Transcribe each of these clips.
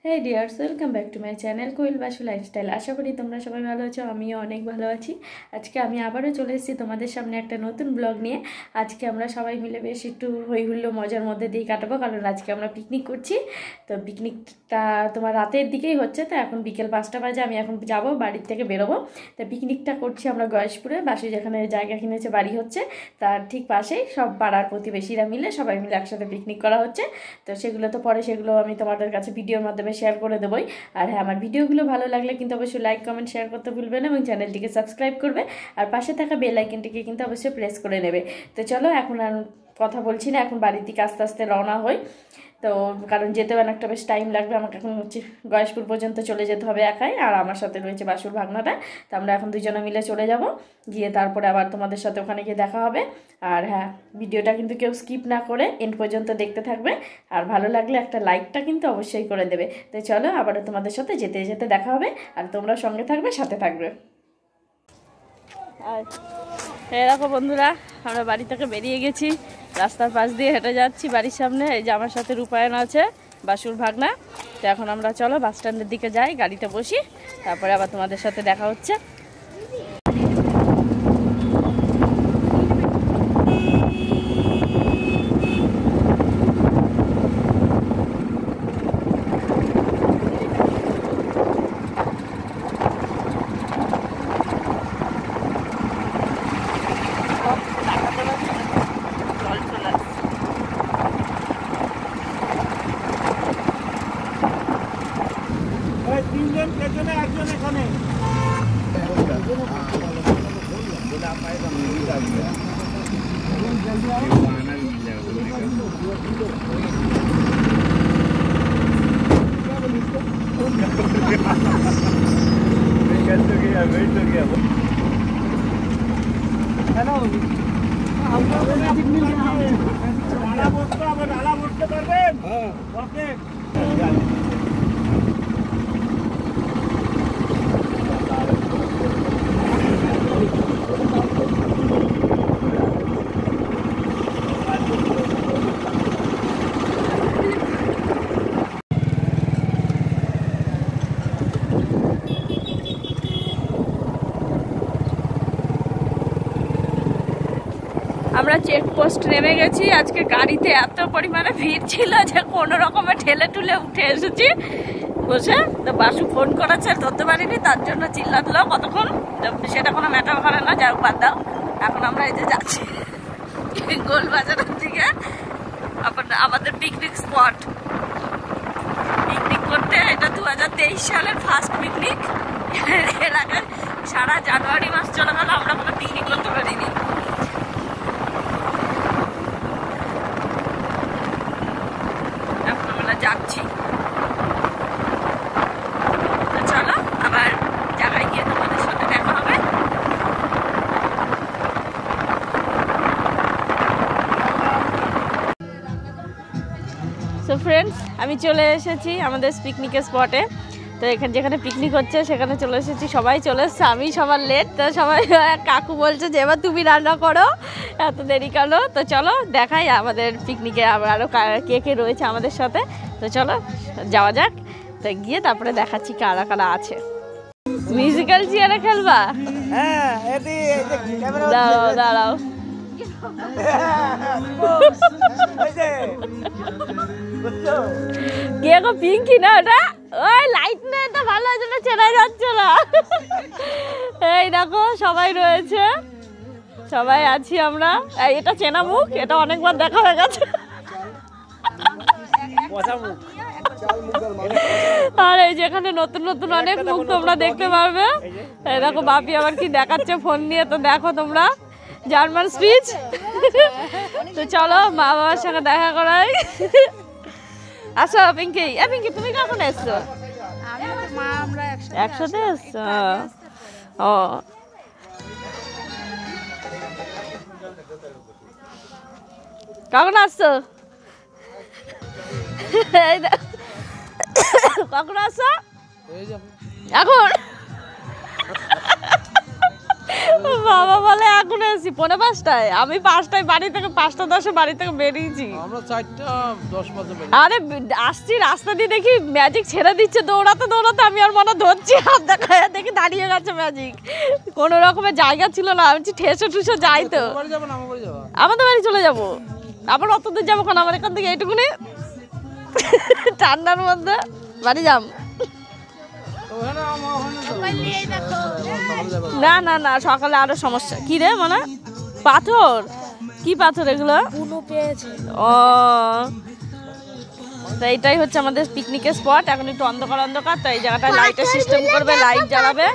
Hey dears, welcome back to my channel Koel Basu lifestyle. আশা করি তোমরা সবাই ভালো আছো, আমিও অনেক ভালো আছি। আজকে আমি আবারও চলে এসেছি তোমাদের সামনে একটা নতুন ব্লগ নিয়ে। আজকে আমরা সবাই মিলে বেশ একটু হই হুল্লো মজার মধ্যে দিয়ে কাটাবো, কারণ আজকে আমরা পিকনিক করছি। তো পিকনিকটা তোমার রাতের দিকেই হচ্ছে, তো এখন বিকেল 5টা বাজে। আমি এখন যাব, বাড়ির থেকে বেরোবো। তো পিকনিকটা করছি আমরা গয়েশপুরে, বাসু যেখানে জায়গা কিনেছে বাড়ি হচ্ছে তার ঠিক পাশেই সব পাড়ার প্রতিবেশীরা মিলে সবাই মিলে একসাথে পিকনিক করা হচ্ছে। তো সেগুলো তো পরে সেগুলো আমি তোমাদের কাছে ভিডিওর মাধ্যমে শেয়ার করে দেবই। আর হ্যাঁ, আমার ভিডিওগুলো ভালো লাগলে কিন্তু অবশ্যই লাইক কমেন্ট শেয়ার করতে ভুলবে না এবং চ্যানেলটিকে সাবস্ক্রাইব করবে আর পাশে থাকা বেল আইকনটিকে কিন্তু অবশ্যই প্রেস করে নেবে। তো চলো, এখন আর কথা বলছি না, এখন বাড়ির দিকে আস্তে আস্তে রওনা হই। তো কারণ যেতে অনেকটা বেশ টাইম লাগবে, আমাকে এখন হচ্ছে গয়েশপুর পর্যন্ত চলে যেতে হবে একাই, আর আমার সাথে রয়েছে বাসুর ভাগনাটা। তো আমরা এখন দুজনে মিলে চলে যাব, গিয়ে তারপরে আবার তোমাদের সাথে ওখানে গিয়ে দেখা হবে। আর হ্যাঁ, ভিডিওটা কিন্তু কেউ স্কিপ না করে এন্ড পর্যন্ত দেখতে থাকবে, আর ভালো লাগলে একটা লাইকটা কিন্তু অবশ্যই করে দেবে। তো চলো, আবারও তোমাদের সাথে যেতে যেতে দেখা হবে, আর তোমরা সঙ্গে থাকবে, সাথে থাকবে। আর দেখো বন্ধুরা, আমরা বাড়ি থেকে বেরিয়ে গেছি, রাস্তার পাশ দিয়ে হেঁটে যাচ্ছি বাড়ির সামনে। এই যে আমার সাথে রূপায়ণ আছে, বাসুর ভাগনা। তো এখন আমরা চলো বাস স্ট্যান্ডের দিকে যাই, গাড়িতে বসি, তারপরে আবার তোমাদের সাথে দেখা হচ্ছে। আমরা চেকপোস্ট নেমে গেছি। আজকে গাড়িতে এত পরিমাণে ভিড় ছিল যে কোনো রকমে ঠেলে টুলে উঠে এসেছি বসে। তো বাসু ফোন করেছে, ধরতে পারিনি, তার জন্য চিল্লাতলো কতক্ষণ। সেটা কোনো ম্যাটার করে না, যাই হোক বাদ দাও। এখন আমরা এই যে যাচ্ছি গোলবাজারের দিকে, আমাদের পিকনিক স্পট। পিকনিক করতে, এটা 2023 সালের ফার্স্ট পিকনিক। এর আগে সারা জানুয়ারি মাস চলে গেল, আমরা কোনো পিকনিক করতে পারিনি। যাচ্ছি, তো চলো আবার জায়গায় গিয়ে তোমাদের সাথে দেখা হবে। সো ফ্রেন্ডস, আমি চলে এসেছি আমাদের পিকনিকের স্পটে। তো এখানে যেখানে পিকনিক হচ্ছে সেখানে চলে এসেছি, সবাই চলে এসছে, আমি সবার লেট। তো সবাই কাকু বলছে যে এবার তুমি রান্না করো, এত দেরি কেন। তো চলো দেখাই আমাদের পিকনিকে আরও কে কে রয়েছে আমাদের সাথে। তো চলো যাওয়া যাক, তো গিয়ে তারপরে দেখাচ্ছি কারা কারা আছে। মিউজিক্যাল চেয়ারে খেলবা? দাঁড়াও দাঁড়াও, কে গো? পিঙ্কি না ওটা? ওই লাইট না, এটা ভালো আছে না, চেনা যাচ্ছে না। এই দেখো সবাই রয়েছে, সবাই আছি আমরা। এটা চেনা মুখ, এটা অনেকবার দেখা হয়ে গেছে। আর এই যেখানে নতুন নতুন অনেক মুখ তোমরা দেখতে পারবে। এই দেখো বাপি আবার কি দেখাচ্ছে ফোন নিয়ে, তো দেখো তোমরা জার্মান স্পিচ। তো চলো মা বাবার সঙ্গে দেখা করাই। আচ্ছা পিঙ্কি, পিঙ্কি তুমি কখন এসছো? একসাথে এসছো? ও কখন আসছো? কখন আসছো? এখন বাবা বলে এখন এসেছি 4:45, আমি 5টায় বাড়ি থেকে 5:10 বাড়ি থেকে বেরিয়েছি। আমরা 4:10 বাজে বেরিয়েছি। আরে আসছি রাস্তা দিয়ে দেখি ম্যাজিক ছেড়ে দিচ্ছে দৌড়াতে দৌড়াতে, আমি আর মনে ধরছি হাত দেখায় দেখি দাঁড়িয়ে গেছে ম্যাজিক। কোনো রকমের জায়গা ছিল না, আমি ঠেসে ঠুসে যাই তো। আমাদের বাড়ি চলে যাবো, আবার অত দূর যাবো কারণ আমার এখান থেকে এইটুকুনি ঠান্ডার মধ্যে বাড়ি যাম। না না না সকালে আরো সমস্যা। কি রে মানে পাথর? কি পাথর এগুলো? ও তো এইটাই হচ্ছে আমাদের পিকনিকের স্পট। এখন একটু অন্ধকার অন্ধকার, তো এই জায়গাটা লাইটের সিস্টেম করবে, লাইট জ্বালাবে।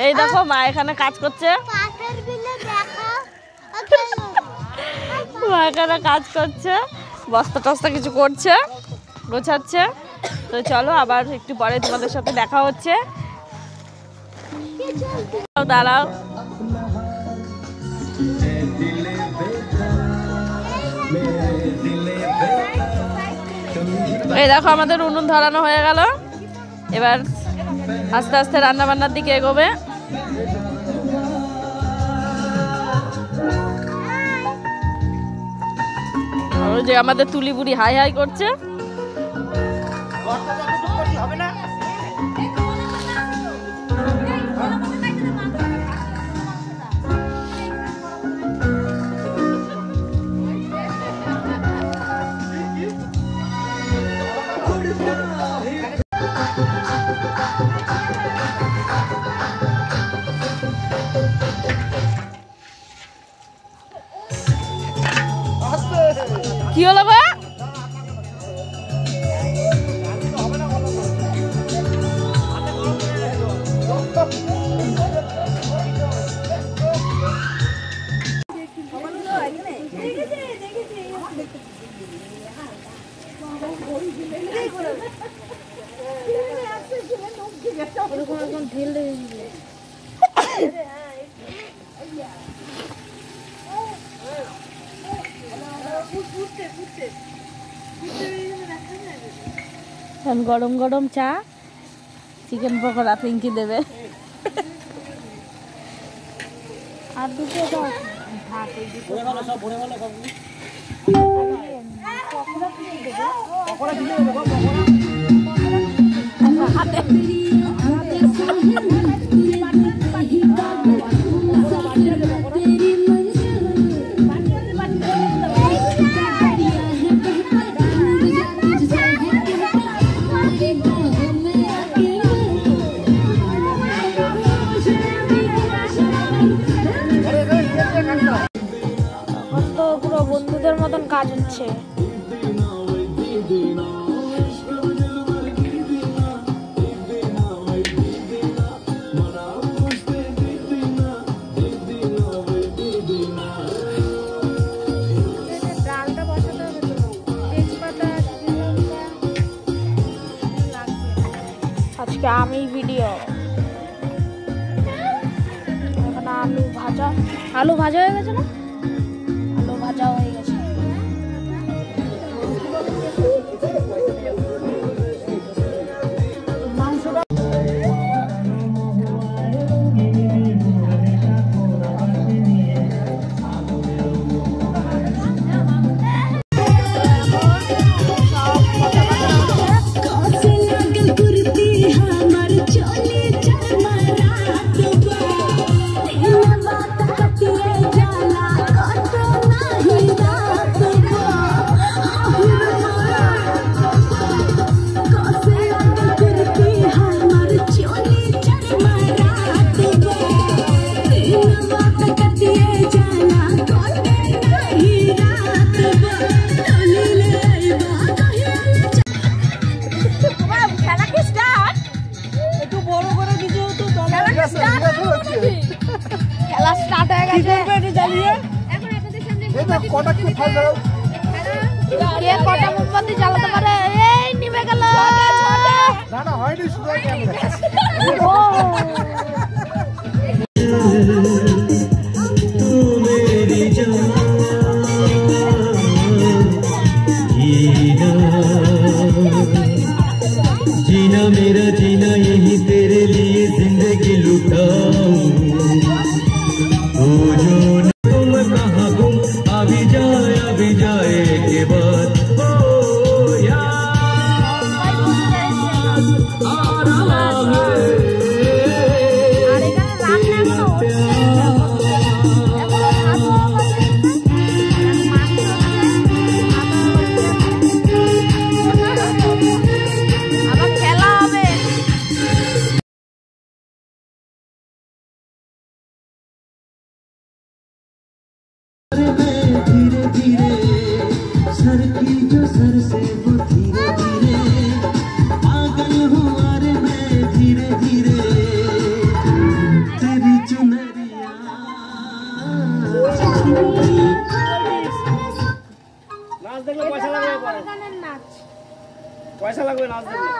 এই দেখো মা এখানে কাজ করছে, মা এখানে কাজ করছে, বস্তা টস্তা কিছু করছে, গোছাচ্ছে। তো চলো আবার একটু পরে তোমাদের সাথে দেখা হচ্ছে। দাঁড়াও, এই দেখো আমাদের উনুন ধরানো হয়ে গেল, এবার আস্তে আস্তে রান্না বান্নার দিকে এগোবে। ওই যে আমাদের তুলি বুড়ি হাই হাই করছে। কি হলো গো? গরম গরম চা, চিকেন পকোড়া পিঙ্কি দেবে। আর দুটো পুরো বন্ধুদের মতন কাজ হচ্ছে। আজকে আমি ভিডিও, এখন আলু ভাজা হয়ে গেছে না? আলু ভাজা হয়ে গেছে। খেলা স্টার্ট হয়ে গেছে। কে কটা মোমবাতি জ্বালাতে পারে? এই নিভে গেল। না না হয়নি, শুধু जीना मेरा जीना यही तेरे लिए जिंदगी लुटाऊं। দেখলে পয়সা লাগবে পয়সা লাগবে নাচ দেখলে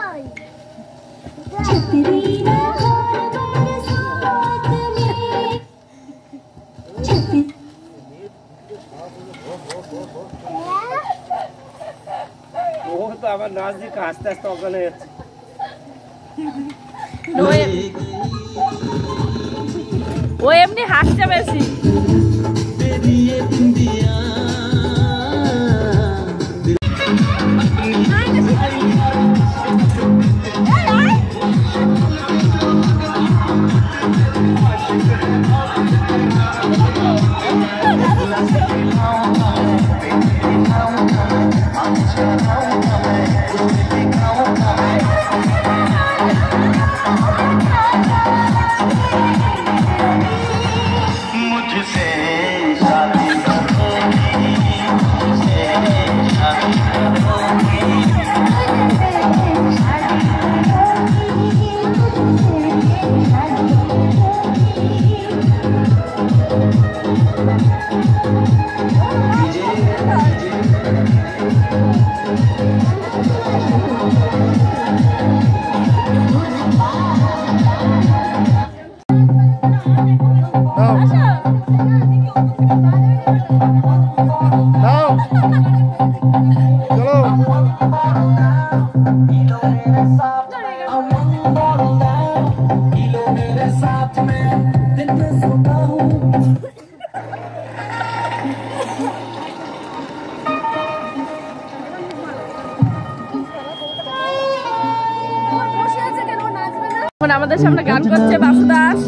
ও তো আবার নাচ দেখে আস্তে আস্তে অজ্ঞান হয়ে যাচ্ছে ও এমনি হাসছে বেশি আমাদের সামনে গান করছে বাসু দাস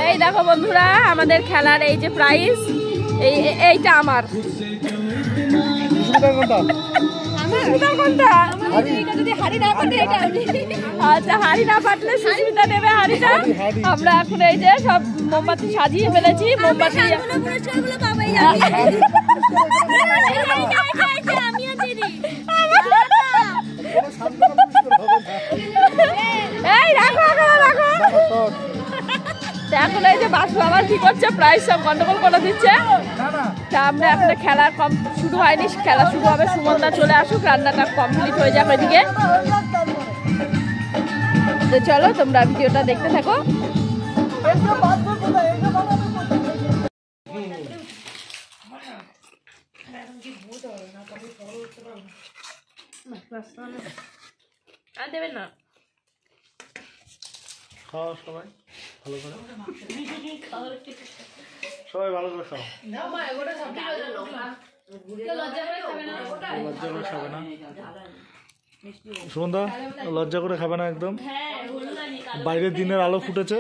এই দেখো বন্ধুরা আমাদের খেলার এই যে প্রাইজ এইটা আমার আচ্ছা হাড়ি না পাতলে সুস্মিতা নেবে হাড়িটা আমরা এখন এই যে সব মোমবাতি সাজিয়ে ফেলেছি মোমবাতি এই রাখো রাখো এখন এই যে বাসু আবার কি করছে প্রাইজ সব গন্ডগোল করে দিচ্ছে তা আমরা এখন খেলা শুরু হয়নি খেলা শুরু হবে সুমনদা চলে আসুক রান্নাটা কমপ্লিট হয়ে যাবে ওইদিকে তো চলো তোমরা ভিডিওটা দেখতে থাকো আর দেবেন না খাও সবাই ভালো করে সবাই ভালো করে খাও লজ্জা করে খাবে না সুমনদা লজ্জা করে খাবে না একদম বাইরের দিনের আলো ফুটেছে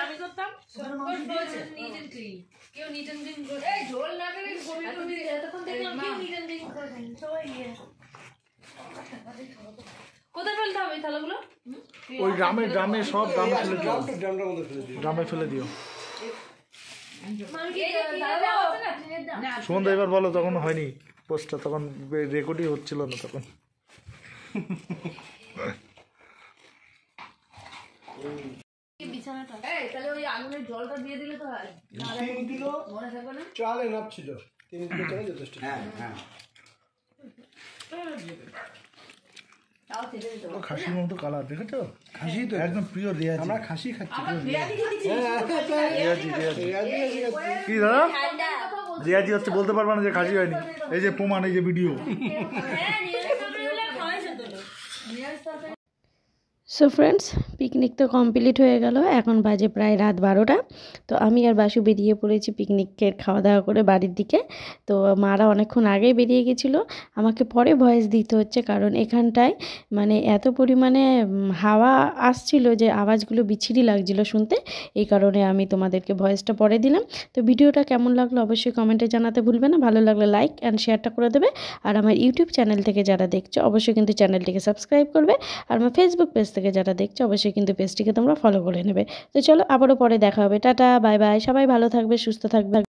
আমি করতাম কেউ নিট এন্ড ক্লিন করে এই ঝোল না করে এতক্ষণ দেখলাম কেউ নিট এন্ড ক্লিন করবেন সবাই কোথায় ফেলতে হবে থালাগুলো ওই ড্রামে সব ড্রামে ফেলে দিও সুমনদা এবার বলো তখন হয়নি পোস্টটা তখন রেকর্ডই হচ্ছিল না তখন বিছানাটা তাহলে ওই আগুনের জলটা দিয়ে দিলে তো হয় মনে থাকবে না চালে নাপছিল 3 কিলো চালে যথেষ্ট খাসির মতো কালার দেখেছো? খাসি তো একদম প্রিয় রেয়াজি। আমরা খাসি খাচ্ছি। রেয়াজি কি দাদা? রেয়াজি হচ্ছে বলতে পারবা না যে খাসি হয়নি। এই যে প্রমাণ, এই যে ভিডিও। সো ফ্রেন্ডস, পিকনিক তো কমপ্লিট হয়ে গেল, এখন বাজে প্রায় রাত 12টা। তো আমি আর বাসু বেরিয়ে পড়েছি পিকনিকের খাওয়া দাওয়া করে বাড়ির দিকে। তো মারা অনেকক্ষণ আগেই বেরিয়ে গেছিলো, আমাকে পরে ভয়েস দিতে হচ্ছে, কারণ এখানটায় মানে এত পরিমাণে হাওয়া আসছিল যে আওয়াজগুলো বিচ্ছিরি লাগছিল শুনতে, এই কারণে আমি তোমাদেরকে ভয়েসটা পরে দিলাম। তো ভিডিওটা কেমন লাগলো অবশ্যই কমেন্টে জানাতে ভুলবে না, ভালো লাগলে লাইক অ্যান্ড শেয়ারটা করে দেবে। আর আমার ইউটিউব চ্যানেল থেকে যারা দেখছো অবশ্যই কিন্তু চ্যানেলটিকে সাবস্ক্রাইব করবে, আর আমার ফেসবুক পেজ থেকে যারা দেখছো অবশ্যই কিন্তু পেজটিকে তোমরা ফলো করে নেবে। তো চলো আবারও পরে দেখা হবে, টাটা বাই বাই, সবাই ভালো থাকবে, সুস্থ থাকবে।